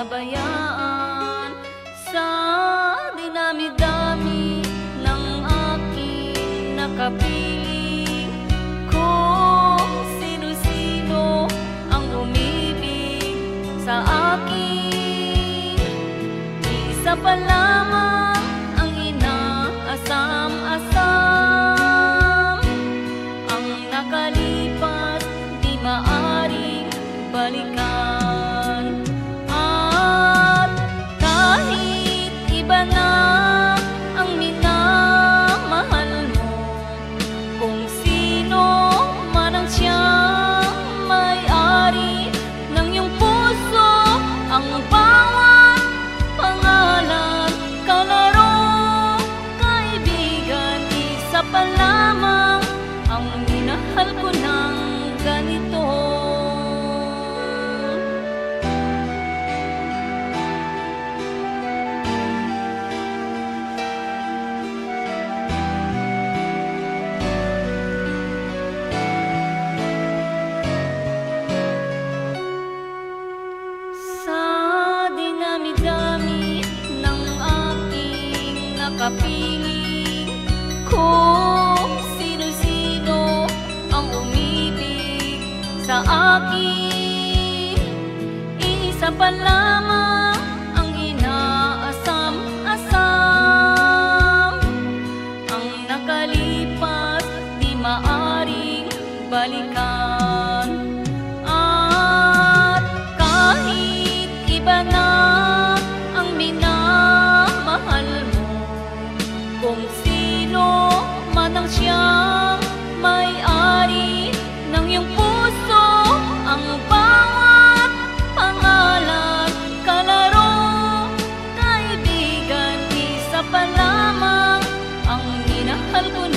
pinabayaan sa dinami-dami ng aking nakapili. Kung sino-sino ang umibig sa akin, isa pa lamang ang inaasam-asam. Ang nakalipas di maaring balikan. At kahit iba na ang minamahal mo, kung sino man ang siyang may-ari ng iyong puso, ang bawat pangalan, kalaro, kaibigan, isa pa lamang ang minahal ko ng ganito. Sa dinami-dami ng aking nakapili, kung sino-sino ang umibig sa akin, isa pa lamang ang inaasam-asam. Ang nakalipas di maaring balikan. At kahit iba na ang minamahal mo, kung sino man ang siyang may-ari ng iyong puso, ang bawat pangalan, kalaro, kaibigan, isa pa lamang ang minahal ko